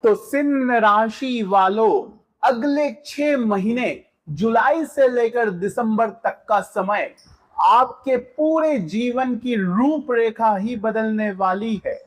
तो सिंह राशि वालों, अगले 6 महीने जुलाई से लेकर दिसंबर तक का समय आपके पूरे जीवन की रूपरेखा ही बदलने वाली है।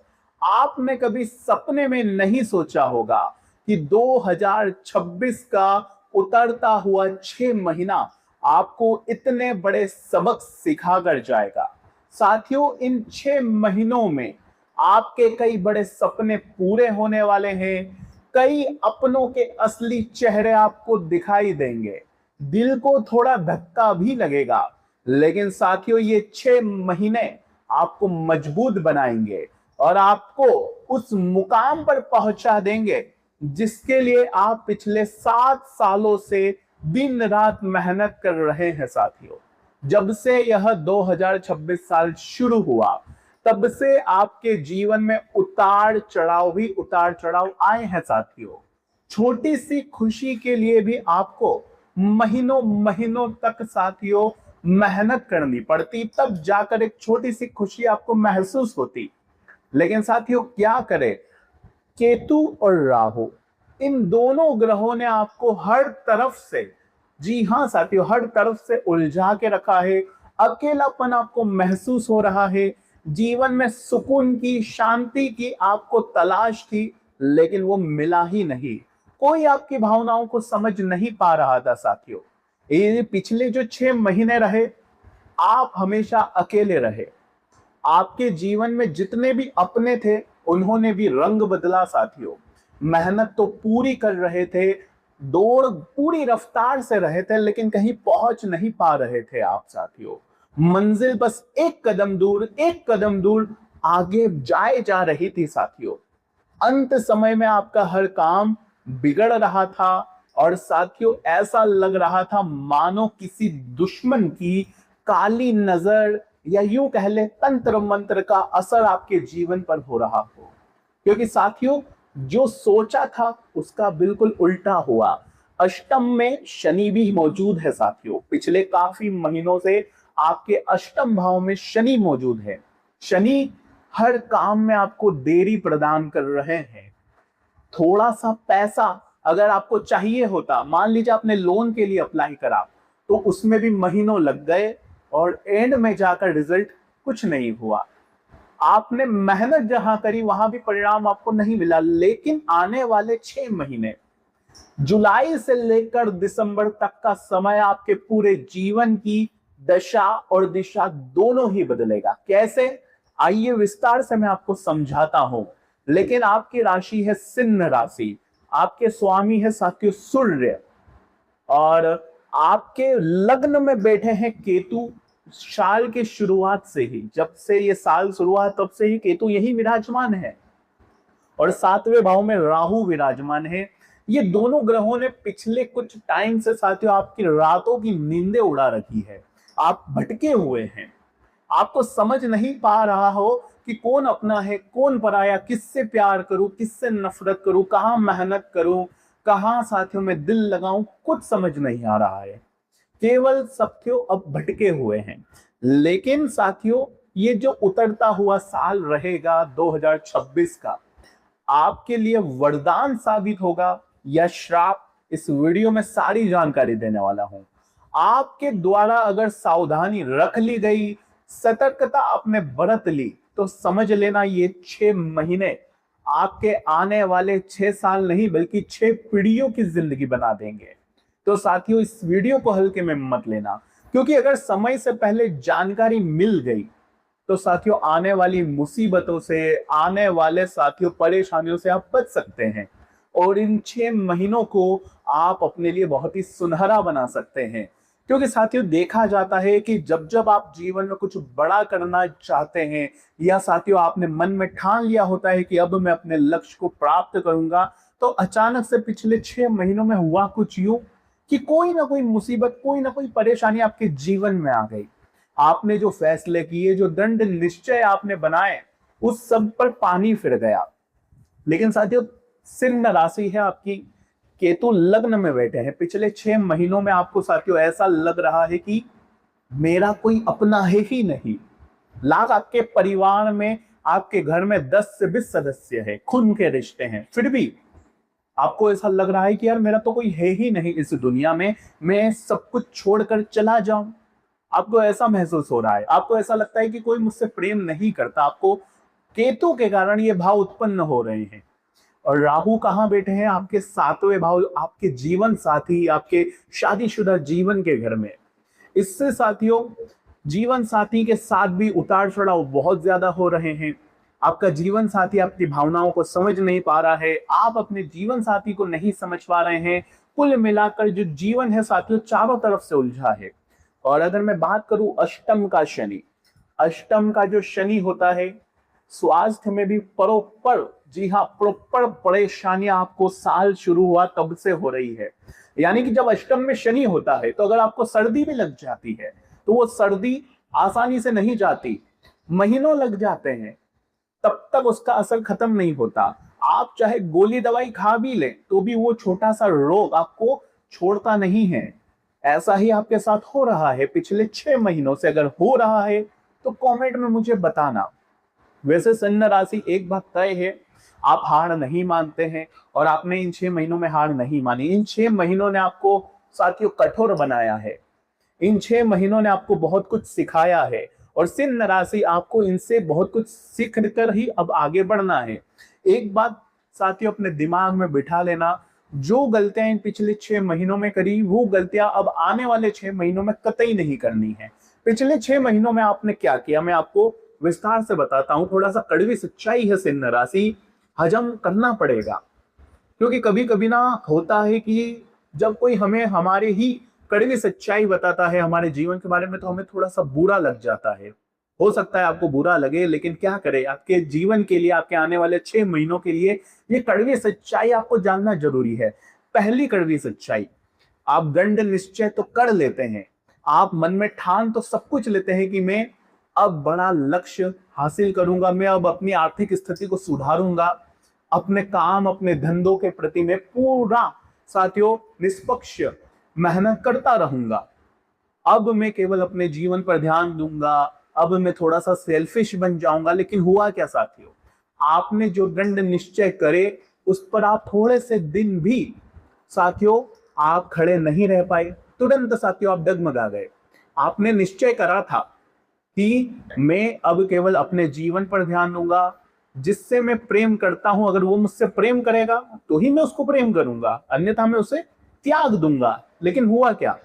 आपने कभी सपने में नहीं सोचा होगा कि 2026 का उतरता हुआ 6 महीना आपको इतने बड़े सबक सिखाकर जाएगा। साथियों, इन 6 महीनों में आपके कई बड़े सपने पूरे होने वाले हैं। कई अपनों के असली चेहरे आपको दिखाई देंगे। दिल को थोड़ा धक्का भी लगेगा, लेकिन साथियों ये 6 महीने आपको मजबूत बनाएंगे और आपको उस मुकाम पर पहुंचा देंगे जिसके लिए आप पिछले 7 सालों से दिन रात मेहनत कर रहे हैं। साथियों, जब से यह 2026 साल शुरू हुआ तब से आपके जीवन में उतार चढ़ाव आए हैं। साथियों, छोटी सी खुशी के लिए भी आपको महीनों महीनों तक साथियों मेहनत करनी पड़ती, तब जाकर एक छोटी सी खुशी आपको महसूस होती। लेकिन साथियों क्या करें, केतु और राहु, इन दोनों ग्रहों ने आपको हर तरफ से, जी हां साथियों, हर तरफ से उलझा के रखा है। अकेलापन आपको महसूस हो रहा है। जीवन में सुकून की, शांति की आपको तलाश थी, लेकिन वो मिला ही नहीं। कोई आपकी भावनाओं को समझ नहीं पा रहा था। साथियों, ये पिछले जो 6 महीने रहे, आप हमेशा अकेले रहे। आपके जीवन में जितने भी अपने थे उन्होंने भी रंग बदला। साथियों, मेहनत तो पूरी कर रहे थे, दौड़ पूरी रफ्तार से रहे थे, लेकिन कहीं पहुंच नहीं पा रहे थे आप। साथियों, मंजिल बस एक कदम दूर आगे जाए जा रही थी। साथियों, अंत समय में आपका हर काम बिगड़ रहा था और साथियों ऐसा लग रहा था मानो किसी दुश्मन की काली नजर या यूं कह ले तंत्र मंत्र का असर आपके जीवन पर हो रहा हो। क्योंकि साथियों, जो सोचा था उसका बिल्कुल उल्टा हुआ। अष्टम में शनि भी मौजूद है। साथियों, पिछले काफी महीनों से आपके अष्टम भाव में शनि मौजूद है। शनि हर काम में आपको देरी प्रदान कर रहे हैं। थोड़ा सा पैसा अगर आपको चाहिए होता, मान लीजिए आपने लोन के लिए अप्लाई करा, तो उसमें भी महीनों लग गए और एंड में जाकर रिजल्ट कुछ नहीं हुआ। आपने मेहनत जहां करी वहां भी परिणाम आपको नहीं मिला। लेकिन आने वाले 6 महीने, जुलाई से लेकर दिसंबर तक का समय आपके पूरे जीवन की दशा और दिशा दोनों ही बदलेगा। कैसे, आइए विस्तार से मैं आपको समझाता हूं। लेकिन आपकी राशि है सिंह राशि, आपके स्वामी है साथियों सूर्य, और आपके लग्न में बैठे हैं केतु। साल की शुरुआत से ही, जब से ये साल शुरू हुआ तब से ही केतु यही विराजमान है और 7वें भाव में राहु विराजमान है। ये दोनों ग्रहों ने पिछले कुछ टाइम से साथियों आपकी रातों की नींदें उड़ा रखी है। आप भटके हुए हैं, आपको समझ नहीं पा रहा हो कि कौन अपना है कौन पराया, किससे प्यार करूं किससे नफरत करूं, कहां मेहनत करूं, कहां साथियों में दिल लगाऊं, कुछ समझ नहीं आ रहा है। केवल साथियों अब भटके हुए हैं। लेकिन साथियों, ये जो उतरता हुआ साल रहेगा 2026 का, आपके लिए वरदान साबित होगा या श्राप, इस वीडियो में सारी जानकारी देने वाला हूं। आपके द्वारा अगर सावधानी रख ली गई, सतर्कता आपने बरत ली, तो समझ लेना ये 6 महीने आपके आने वाले 6 साल नहीं बल्कि 6 पीढ़ियों की जिंदगी बना देंगे। तो साथियों, इस वीडियो को हल्के में मत लेना, क्योंकि अगर समय से पहले जानकारी मिल गई तो साथियों आने वाली मुसीबतों से, आने वाले साथियों परेशानियों से आप बच सकते हैं और इन 6 महीनों को आप अपने लिए बहुत ही सुनहरा बना सकते हैं। क्योंकि साथियों देखा जाता है कि जब जब आप जीवन में कुछ बड़ा करना चाहते हैं या साथियों आपने मन में ठान लिया होता है कि अब मैं अपने लक्ष्य को प्राप्त करूंगा, तो अचानक से पिछले 6 महीनों में हुआ कुछ यूं कि कोई ना कोई मुसीबत, कोई ना कोई परेशानी आपके जीवन में आ गई। आपने जो फैसले किए, जो दृढ़ निश्चय आपने बनाए, उस सब पर पानी फिर गया। लेकिन साथियों, सिंह राशि है आपकी, केतु लग्न में बैठे हैं। पिछले 6 महीनों में आपको साथियों ऐसा लग रहा है कि मेरा कोई अपना है ही नहीं। लाख आपके परिवार में, आपके घर में 10 से 20 सदस्य है, खून के रिश्ते हैं, फिर भी आपको ऐसा लग रहा है कि यार मेरा तो कोई है ही नहीं इस दुनिया में, मैं सब कुछ छोड़कर चला जाऊं। आपको ऐसा महसूस हो रहा है, आपको ऐसा लगता है कि कोई मुझसे प्रेम नहीं करता। आपको केतु के कारण ये भाव उत्पन्न हो रहे हैं। और राहु कहाँ बैठे हैं? आपके सातवें भाव, आपके जीवन साथी, आपके शादीशुदा जीवन के घर में। इससे साथियों, जीवन साथी के साथ भी उतार चढ़ाव बहुत ज्यादा हो रहे हैं। आपका जीवन साथी आपकी भावनाओं को समझ नहीं पा रहा है, आप अपने जीवन साथी को नहीं समझ पा रहे हैं। कुल मिलाकर जो जीवन है साथियों, चारों तरफ से उलझा है। और अगर मैं बात करूं अष्टम का शनि, अष्टम का जो शनि होता है, स्वास्थ्य में भी प्रॉपर, जी हाँ, प्रॉपर परेशानियां आपको साल शुरू हुआ तब से हो रही है। यानी कि जब अष्टम में शनि होता है तो अगर आपको सर्दी भी लग जाती है तो वो सर्दी आसानी से नहीं जाती, महीनों लग जाते हैं, तब तक उसका असर खत्म नहीं होता। आप चाहे गोली दवाई खा भी लें तो भी वो छोटा सा रोग आपको छोड़ता नहीं है। ऐसा ही आपके साथ हो रहा है पिछले 6 महीनों से। अगर हो रहा है तो कमेंट में मुझे बताना। वैसे सिंह राशि एक बात तय है, आप हार नहीं मानते हैं और आपने इन 6 महीनों में हार नहीं मानी। इन 6 महीनों ने आपको साथियों कठोर बनाया है, इन 6 महीनों ने आपको बहुत कुछ सिखाया है और सिंह राशि आपको इनसे बहुत कुछ सीख कर ही अब आगे बढ़ना है। एक बात साथियों अपने दिमाग में बिठा लेना, जो गलतियां इन पिछले 6 महीनों में करी वो गलतियां अब आने वाले 6 महीनों में कतई नहीं करनी है। पिछले 6 महीनों में आपने क्या किया मैं आपको विस्तार से बताता हूं। थोड़ा सा कड़वी सच्चाई है, सिंह राशि हजम करना पड़ेगा, क्योंकि कभी कभी ना होता है कि जब कोई हमें हमारे ही कड़वी सच्चाई बताता है हमारे जीवन के बारे में तो हमें थोड़ा सा बुरा लग जाता है। हो सकता है आपको बुरा लगे, लेकिन क्या करें, आपके जीवन के लिए, आपके आने वाले 6 महीनों के लिए ये कड़वी सच्चाई आपको जानना जरूरी है। पहली कड़वी सच्चाई, आप दृढ़ निश्चय तो कर लेते हैं, आप मन में ठान तो सब कुछ लेते हैं कि मैं अब बड़ा लक्ष्य हासिल करूंगा, मैं अब अपनी आर्थिक स्थिति को सुधारूंगा, अपने काम, अपने धंधों के प्रति मैं पूरा साथियों निष्पक्ष मेहनत करता रहूंगा, अब मैं केवल अपने जीवन पर ध्यान दूंगा, अब मैं थोड़ा सा सेल्फिश बन जाऊंगा। लेकिन हुआ क्या साथियों, आपने जो दृढ़ निश्चय करे उस पर आप थोड़े से दिन भी साथियों आप खड़े नहीं रह पाए, तुरंत साथियों आप डगमगा गए। आपने निश्चय करा था कि मैं अब केवल अपने जीवन पर ध्यान दूंगा, जिससे मैं प्रेम करता हूं अगर वो मुझसे प्रेम करेगा तो ही मैं उसको प्रेम करूंगा, अन्यथा मैं उसे त्याग दूंगा। लेकिन हुआ क्या,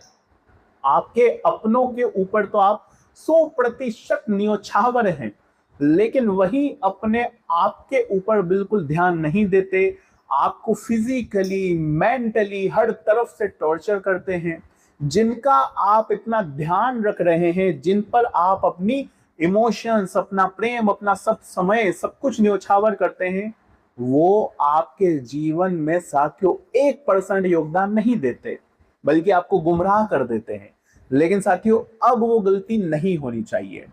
आपके अपनों के ऊपर तो आप 100% न्योछावर हैं, लेकिन वही अपने आप के ऊपर बिल्कुल ध्यान नहीं देते, आपको फिजिकली, मेंटली हर तरफ से टॉर्चर करते हैं। जिनका आप इतना ध्यान रख रहे हैं, जिन पर आप अपनी इमोशंस, अपना प्रेम, अपना सब समय, सब कुछ न्योछावर करते हैं, वो आपके जीवन में साथियों 1% योगदान नहीं देते, बल्कि आपको गुमराह कर देते हैं। लेकिन साथियों अब वो गलती नहीं होनी चाहिए।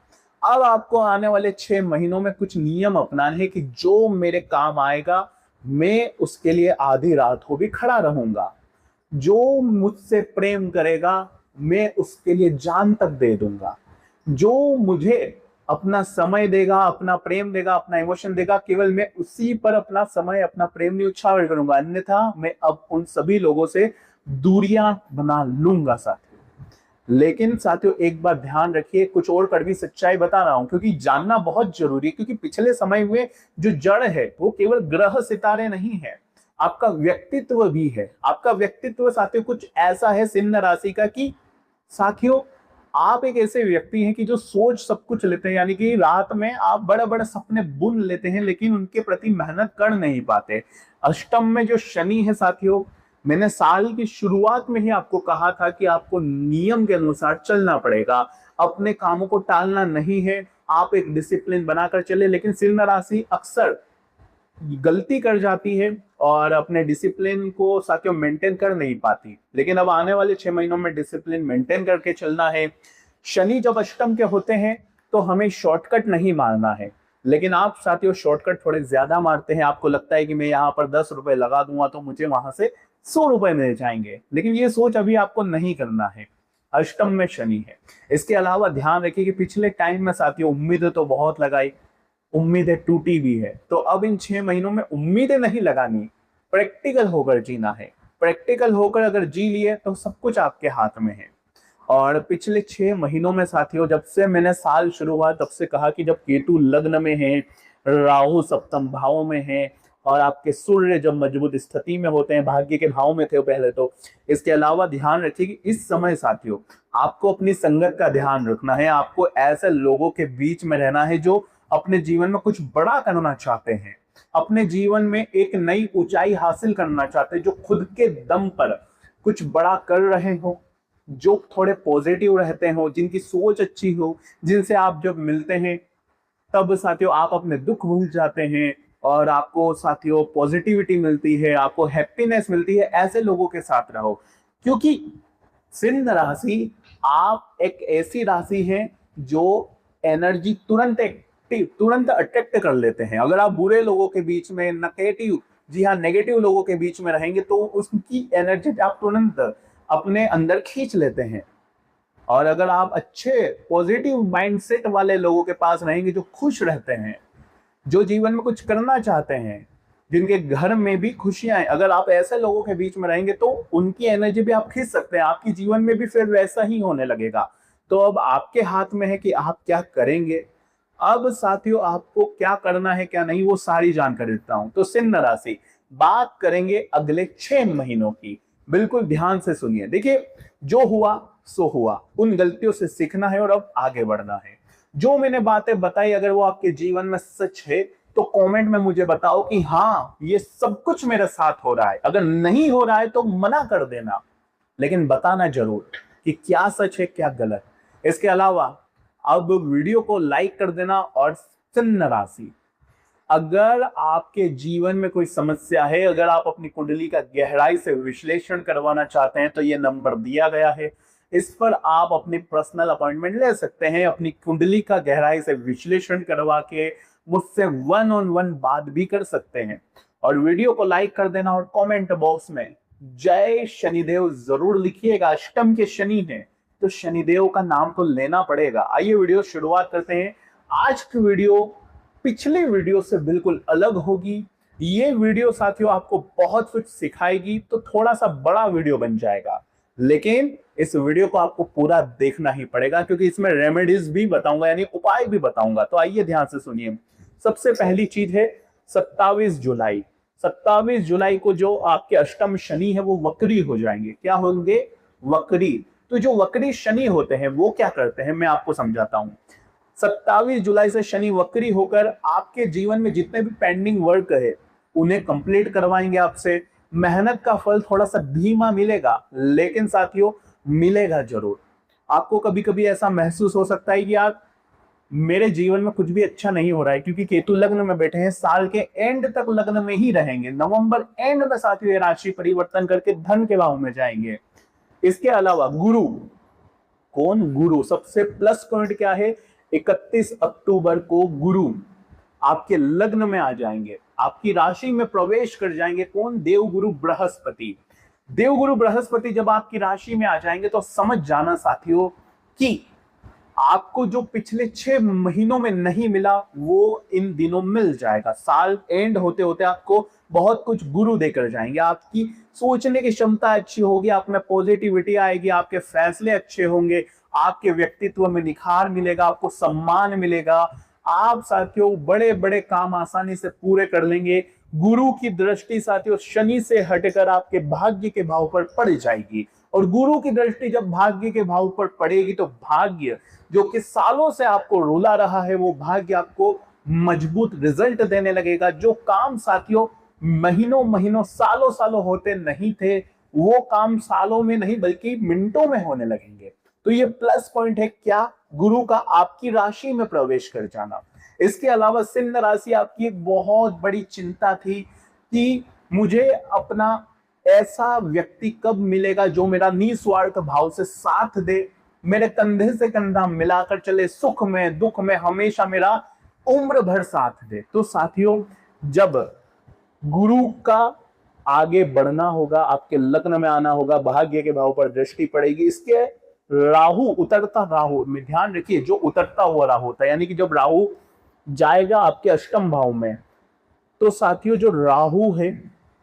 अब आपको आने वाले 6 महीनों में कुछ नियम अपनाने हैं कि जो मेरे काम आएगा मैं उसके लिए आधी रात को भी खड़ा रहूंगा, जो मुझसे प्रेम करेगा मैं उसके लिए जान तक दे दूंगा, जो मुझे अपना समय देगा, अपना प्रेम देगा, अपना इमोशन देगा, केवल मैं उसी पर अपना समय, अपना प्रेम न्योछावर करूंगा, अन्यथा मैं अब उन सभी लोगों से दूरियां बना लूंगा साथियों। लेकिन साथियों एक बात ध्यान रखिए, कुछ और कड़वी सच्चाई बता रहा हूं क्योंकि जानना बहुत जरूरी है, क्योंकि पिछले समय में जो जड़ है वो केवल ग्रह सितारे नहीं है, आपका व्यक्तित्व भी है। आपका व्यक्तित्व साथियों कुछ ऐसा है सिंह राशि का कि साथियों आप एक ऐसे व्यक्ति हैं कि जो सोच सब कुछ लेते हैं, यानी कि रात में आप बड़े बड़े सपने बुन लेते हैं लेकिन उनके प्रति मेहनत कर नहीं पाते। अष्टम में जो शनि है साथियों, मैंने साल की शुरुआत में ही आपको कहा था कि आपको नियम के अनुसार चलना पड़ेगा, अपने कामों को टालना नहीं है, आप एक डिसिप्लिन बनाकर चले। लेकिन सिंह राशि अक्सर गलती कर जाती है और अपने डिसिप्लिन को साथियों मेंटेन कर नहीं पाती। लेकिन अब आने वाले 6 महीनों में डिसिप्लिन मेंटेन करके चलना है। शनि जब अष्टम के होते हैं तो हमें शॉर्टकट नहीं मारना है, लेकिन आप साथियों शॉर्टकट थोड़े ज्यादा मारते हैं। आपको लगता है कि मैं यहाँ पर 10 रुपए लगा दूंगा तो मुझे वहां से 100 रुपए मिल जाएंगे, लेकिन ये सोच अभी आपको नहीं करना है। अष्टम में शनि है। इसके अलावा ध्यान रखिए कि पिछले टाइम में साथियों उम्मीदें तो बहुत लगाई, उम्मीदें टूटी भी है, तो अब इन 6 महीनों में उम्मीदें नहीं लगानी, प्रैक्टिकल होकर जीना है। प्रैक्टिकल होकर अगर जी लिए तो सब कुछ आपके हाथ में है। और पिछले 6 महीनों में साथियों, जब से मैंने साल शुरू हुआ तब से कहा कि जब केतु लग्न में है, राहु सप्तम भाव में है और आपके सूर्य जब मजबूत स्थिति में होते हैं, भाग्य के भाव में थे पहले तो। इसके अलावा ध्यान रखिए कि इस समय साथियों आपको अपनी संगत का ध्यान रखना है। आपको ऐसे लोगों के बीच में रहना है जो अपने जीवन में कुछ बड़ा करना चाहते हैं, अपने जीवन में एक नई ऊंचाई हासिल करना चाहते हैं, जो खुद के दम पर कुछ बड़ा कर रहे हो, जो थोड़े पॉजिटिव रहते हो, जिनकी सोच अच्छी हो, जिनसे आप जब मिलते हैं तब साथियों आप अपने दुख भूल जाते हैं और आपको साथियों पॉजिटिविटी मिलती है, आपको हैप्पीनेस मिलती है। ऐसे लोगों के साथ रहो, क्योंकि सिंह राशि आप एक ऐसी राशि है जो एनर्जी तुरंत अट्रैक्ट कर लेते हैं। अगर आप बुरे लोगों के बीच में, नेगेटिव लोगों के बीच में रहेंगे तो उसकी एनर्जी आप तुरंत अपने अंदर खींच लेते हैं। और अगर आप अच्छे पॉजिटिव माइंडसेट वाले लोगों के पास रहेंगे, जो खुश रहते हैं, जो जीवन में कुछ करना चाहते हैं, जिनके घर में भी खुशियां हैं, अगर आप ऐसे लोगों के बीच में रहेंगे तो उनकी एनर्जी भी आप खींच सकते हैं। आपकी जीवन में भी फिर वैसा ही होने लगेगा। तो अब आपके हाथ में है कि आप क्या करेंगे। अब साथियों आपको क्या करना है क्या नहीं, वो सारी जानकारी देता हूं। तो सिंह राशि, बात करेंगे अगले 6 महीनों की। बिल्कुल ध्यान से सुनिए। देखिए, जो हुआ सो हुआ, उन गलतियों से सीखना है और अब आगे बढ़ना है। जो मैंने बातें बताई अगर वो आपके जीवन में सच है तो कमेंट में मुझे बताओ कि हाँ ये सब कुछ मेरे साथ हो रहा है। अगर नहीं हो रहा है तो मना कर देना, लेकिन बताना जरूर कि क्या सच है क्या गलत। इसके अलावा अब वीडियो को लाइक कर देना। और सिंह राशि, अगर आपके जीवन में कोई समस्या है, अगर आप अपनी कुंडली का गहराई से विश्लेषण करवाना चाहते हैं तो ये नंबर दिया गया है, इस पर आप अपनी पर्सनल अपॉइंटमेंट ले सकते हैं। अपनी कुंडली का गहराई से विश्लेषण करवा के मुझसे 1-on-1 बात भी कर सकते हैं। और वीडियो को लाइक कर देना और कमेंट बॉक्स में जय शनिदेव जरूर लिखिएगा। अष्टम के शनि है तो शनिदेव का नाम तो लेना पड़ेगा। आइए वीडियो शुरुआत करते हैं। आज की वीडियो पिछले वीडियो से बिल्कुल अलग होगी। ये वीडियो साथियों आपको बहुत कुछ सिखाएगी, तो थोड़ा सा बड़ा वीडियो बन जाएगा, लेकिन इस वीडियो को आपको पूरा देखना ही पड़ेगा क्योंकि इसमें रेमेडीज भी बताऊंगा, यानी उपाय भी बताऊंगा। तो आइए ध्यान से सुनिए। सबसे पहली चीज है 27 जुलाई। 27 जुलाई को जो आपके अष्टम शनि है वो वक्री हो जाएंगे। क्या होंगे? वक्री। तो जो वक्री शनि होते हैं वो क्या करते हैं मैं आपको समझाता हूं। 27 जुलाई से शनि वक्री होकर आपके जीवन में जितने भी पेंडिंग वर्क है उन्हें कंप्लीट करवाएंगे आपसे। मेहनत का फल थोड़ा सा धीमा मिलेगा, लेकिन साथियों मिलेगा जरूर। आपको कभी कभी ऐसा महसूस हो सकता है कि यार मेरे जीवन में कुछ भी अच्छा नहीं हो रहा है, क्योंकि केतु लग्न में बैठे हैं, साल के एंड तक लग्न में ही रहेंगे। नवंबर एंड में साथियों ये राशि परिवर्तन करके धन के भाव में जाएंगे। इसके अलावा गुरु, कौन? गुरु। सबसे प्लस पॉइंट क्या है? 31 अक्टूबर को गुरु आपके लग्न में आ जाएंगे, आपकी राशि में प्रवेश कर जाएंगे। कौन? देवगुरु बृहस्पति। देवगुरु बृहस्पति जब आपकी राशि में आ जाएंगे तो समझ जाना साथियों कि आपको जो पिछले 6 महीनों में नहीं मिला वो इन दिनों मिल जाएगा। साल एंड होते होते आपको बहुत कुछ गुरु देकर जाएंगे। आपकी सोचने की क्षमता अच्छी होगी, आप में पॉजिटिविटी आएगी, आपके फैसले अच्छे होंगे, आपके व्यक्तित्व में निखार मिलेगा, आपको सम्मान मिलेगा। आप साथियों बड़े बड़े काम आसानी से पूरे कर लेंगे। गुरु की दृष्टि साथियों शनि से हटकर आपके भाग्य के भाव पर पड़ जाएगी, और गुरु की दृष्टि जब भाग्य के भाव पर पड़ेगी तो भाग्य जो कि सालों से आपको रुला रहा है वो भाग्य आपको मजबूत रिजल्ट देने लगेगा। जो काम साथियों महीनों महीनों सालों सालों होते नहीं थे वो काम सालों में नहीं बल्कि मिनटों में होने लगेंगे। तो ये प्लस पॉइंट है क्या? गुरु का आपकी राशि में प्रवेश कर जाना। इसके अलावा सिंह राशि, आपकी एक बहुत बड़ी चिंता थी कि मुझे अपना ऐसा व्यक्ति कब मिलेगा जो मेरा निस्वार्थ भाव से साथ दे, मेरे कंधे से कंधा मिलाकर चले, सुख में दुख में हमेशा मेरा उम्र भर साथ दे। तो साथियों जब गुरु का आगे बढ़ना होगा, आपके लग्न में आना होगा, भाग्य के भाव पर दृष्टि पड़ेगी। इसके राहु, उतरता राहु में ध्यान रखिए, जो उतरता हुआ राहु होता है, यानी कि जब राहु जाएगा आपके अष्टम भाव में तो साथियों जो राहु है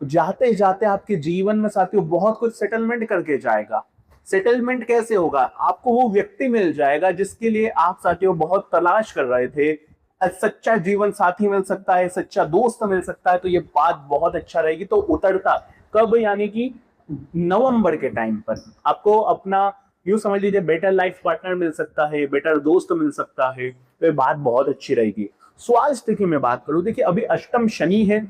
जाते जाते आपके जीवन में साथियों बहुत कुछ सेटलमेंट करके जाएगा। सेटलमेंट कैसे होगा? आपको वो व्यक्ति मिल जाएगा जिसके लिए आप साथियों बहुत तलाश कर रहे थे। सच्चा जीवन साथी मिल सकता है, सच्चा दोस्त मिल सकता है, तो ये बात बहुत अच्छा रहेगी। तो उतरता कब? यानी कि नवंबर के टाइम पर आपको अपना यूं समझ लीजिए बेटर लाइफ पार्टनर मिल सकता है, बेटर दोस्त मिल सकता है, तो ये बात बहुत अच्छी रहेगी। स्वास्थ्य की मैं बात करूं, देखिए अभी अष्टम शनि है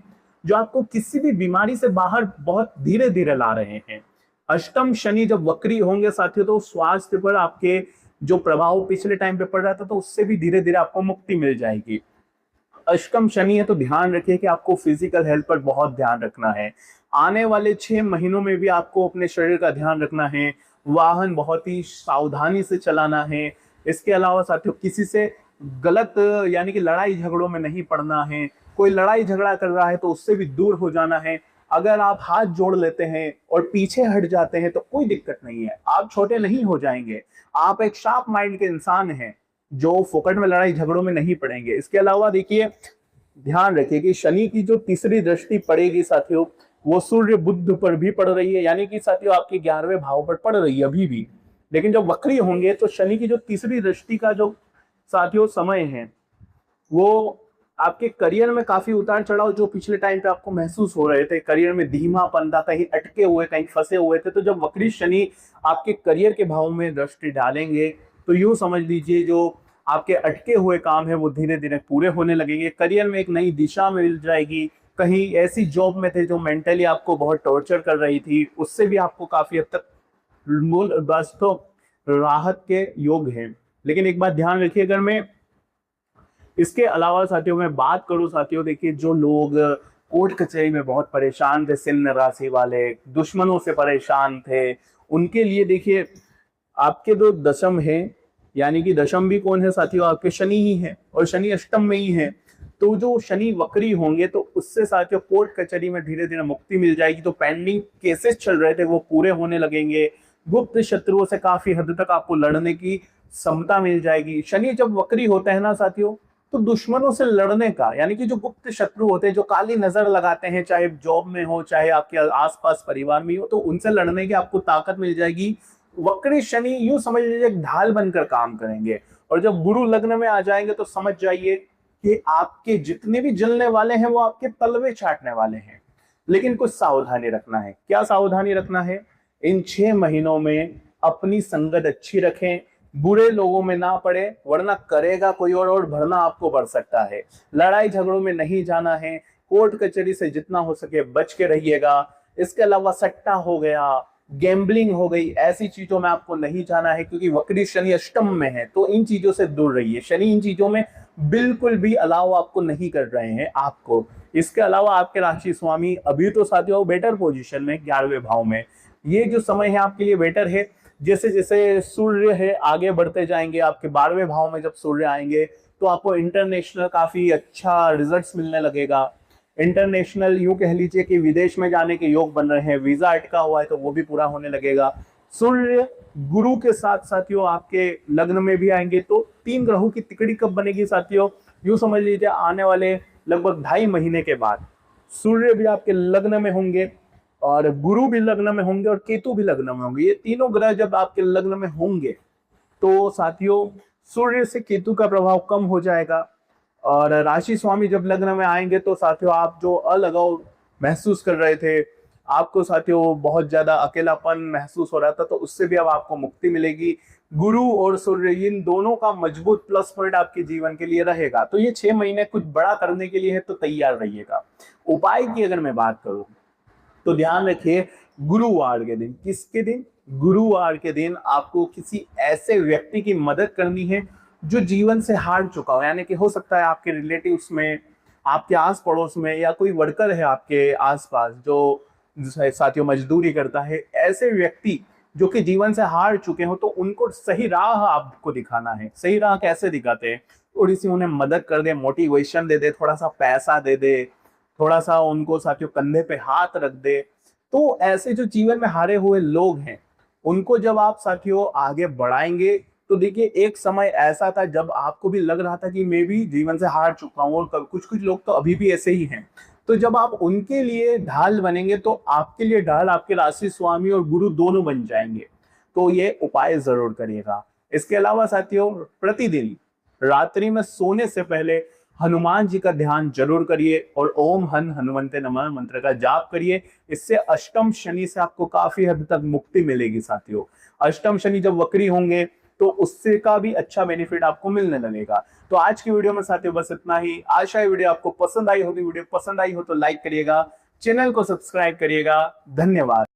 जो आपको किसी भी बीमारी से बाहर बहुत धीरे धीरे ला रहे हैं। अष्टम शनि जब वक्री होंगे साथियों तो स्वास्थ्य पर आपके जो प्रभाव पिछले टाइम पे पड़ रहा था तो उससे भी धीरे धीरे आपको मुक्ति मिल जाएगी। अष्टम शनि है तो ध्यान रखिए कि आपको फिजिकल हेल्थ पर बहुत ध्यान रखना है। आने वाले 6 महीनों में भी आपको अपने शरीर का ध्यान रखना है। वाहन बहुत ही सावधानी से चलाना है। इसके अलावा साथियों किसी से गलत यानी कि लड़ाई झगड़ों में नहीं पड़ना है। कोई लड़ाई झगड़ा कर रहा है तो उससे भी दूर हो जाना है। अगर आप हाथ जोड़ लेते हैं और पीछे हट जाते हैं तो कोई दिक्कत नहीं है, आप छोटे नहीं हो जाएंगे। आप एक शार्प माइंड के इंसान हैं जो फोकट में लड़ाई झगड़ों में नहीं पड़ेंगे। इसके अलावा देखिए ध्यान रखिए कि शनि की जो तीसरी दृष्टि पड़ेगी साथियों वो सूर्य बुध पर भी पड़ रही है, यानी कि साथियों आपके 11वें भाव पर पड़ रही है अभी भी। लेकिन जब वक्री होंगे तो शनि की जो तीसरी दृष्टि का जो साथियों समय है वो आपके करियर में काफी उतार चढ़ाव जो पिछले टाइम पे आपको महसूस हो रहे थे, करियर में धीमापन था, कहीं अटके हुए कहीं फंसे हुए थे, तो जब वक्री शनि आपके करियर के भाव में दृष्टि डालेंगे तो यूं समझ लीजिए जो आपके अटके हुए काम है वो धीरे धीरे पूरे होने लगेंगे। करियर में एक नई दिशा मिल जाएगी। कहीं ऐसी जॉब में थे जो मेंटली आपको बहुत टॉर्चर कर रही थी उससे भी आपको काफी हद तक मूल वास्तव राहत के योग हैं। लेकिन एक बात ध्यान रखिए, अगर मैं इसके अलावा साथियों मैं बात करूं साथियों, देखिए जो लोग कोर्ट कचहरी में बहुत परेशान थे, सिंह राशि वाले दुश्मनों से परेशान थे, उनके लिए देखिए आपके जो दशम है यानी कि दशम भी कौन है साथियों? आपके शनि ही है और शनि अष्टम में ही है। तो जो शनि वक्री होंगे तो उससे साथियों कोर्ट कचहरी में धीरे धीरे मुक्ति मिल जाएगी। तो पेंडिंग केसेस चल रहे थे वो पूरे होने लगेंगे। गुप्त शत्रुओं से काफी हद तक आपको लड़ने की क्षमता मिल जाएगी। शनि जब वक्री होता है ना साथियों तो दुश्मनों से लड़ने का यानी कि जो गुप्त शत्रु होते हैं जो काली नजर लगाते हैं, चाहे जॉब में हो चाहे आपके आसपास परिवार में हो, तो उनसे लड़ने की आपको ताकत मिल जाएगी। वक्री शनि यूं समझ लीजिए एक ढाल बनकर काम करेंगे। और जब गुरु लग्न में आ जाएंगे तो समझ जाइए कि आपके जितने भी जलने वाले हैं वो आपके तलवे चाटने वाले हैं। लेकिन कुछ सावधानी रखना है। क्या सावधानी रखना है? इन 6 महीनों में अपनी संगत अच्छी रखें, बुरे लोगों में ना पड़े, वरना करेगा कोई और भरना आपको पड़ सकता है। लड़ाई झगड़ों में नहीं जाना है। कोर्ट कचहरी से जितना हो सके बच के रहिएगा। इसके अलावा सट्टा हो गया, गैम्बलिंग हो गई, ऐसी चीजों में आपको नहीं जाना है क्योंकि वक्री शनि अष्टम में है, तो इन चीजों से दूर रहिए। शनि इन चीजों में बिल्कुल भी अलाउ आपको नहीं कर रहे हैं आपको। इसके अलावा आपके राशि स्वामी अभी तो साथियों बेटर पोजीशन में 11वें भाव में, ये जो समय है आपके लिए बेटर है। जैसे जैसे सूर्य है आगे बढ़ते जाएंगे, आपके 12वें भाव में जब सूर्य आएंगे तो आपको इंटरनेशनल काफी अच्छा रिजल्ट्स मिलने लगेगा। इंटरनेशनल यूं कह लीजिए कि विदेश में जाने के योग बन रहे हैं, वीजा अटका हुआ है तो वो भी पूरा होने लगेगा। सूर्य गुरु के साथ साथियों आपके लग्न में भी आएंगे तो 3 ग्रहों की तिकड़ी कब बनेगी साथियों? यूं समझ लीजिए आने वाले लगभग 2.5 महीने के बाद सूर्य भी आपके लग्न में होंगे और गुरु भी लग्न में होंगे और केतु भी लग्न में होंगे। ये तीनों ग्रह जब आपके लग्न में होंगे तो साथियों सूर्य से केतु का प्रभाव कम हो जाएगा। और राशि स्वामी जब लग्न में आएंगे तो साथियों आप जो अलगाव महसूस कर रहे थे, आपको साथियों बहुत ज्यादा अकेलापन महसूस हो रहा था, तो उससे भी अब आपको मुक्ति मिलेगी। गुरु और सूर्य इन दोनों का मजबूत प्लस पॉइंट आपके जीवन के लिए रहेगा। तो ये 6 महीने कुछ बड़ा करने के लिए है तो तैयार रहिएगा। उपाय की अगर मैं बात करूं तो ध्यान रखिए गुरुवार के दिन, किसके दिन? गुरुवार के दिन आपको किसी ऐसे व्यक्ति की मदद करनी है जो जीवन से हार चुका हो, यानी कि हो सकता है आपके रिलेटिव्स में, आपके आस पड़ोस में, या कोई वर्कर है आपके आसपास जो साथियों मजदूरी करता है। ऐसे व्यक्ति जो कि जीवन से हार चुके हो तो उनको सही राह आपको दिखाना है। सही राह कैसे दिखाते हैं? थोड़ी सी उन्हें मदद कर दे, मोटिवेशन दे दे, थोड़ा सा पैसा दे दे, थोड़ा सा उनको साथियों कंधे पे हाथ रख दे। तो ऐसे जो जीवन में हारे हुए लोग हैं उनको जब आप साथियों आगे बढ़ाएंगे तो देखिए एक समय ऐसा था जब आपको भी लग रहा था कि मैं भी जीवन से हार चुका हूं, और कुछ कुछ लोग तो अभी भी ऐसे ही हैं। तो जब आप उनके लिए ढाल बनेंगे तो आपके लिए ढाल आपके राशि स्वामी और गुरु दोनों बन जाएंगे। तो ये उपाय जरूर करिएगा। इसके अलावा साथियों, प्रतिदिन रात्रि में सोने से पहले हनुमान जी का ध्यान जरूर करिए और ओम हन हनुमंते नमः मंत्र का जाप करिए। इससे अष्टम शनि से आपको काफी हद तक मुक्ति मिलेगी साथियों। अष्टम शनि जब वक्री होंगे तो उससे का भी अच्छा बेनिफिट आपको मिलने लगेगा। तो आज की वीडियो में साथियों बस इतना ही। आशा है वीडियो आपको पसंद आई होगी। वीडियो पसंद आई हो तो लाइक करिएगा, चैनल को सब्सक्राइब करिएगा। धन्यवाद।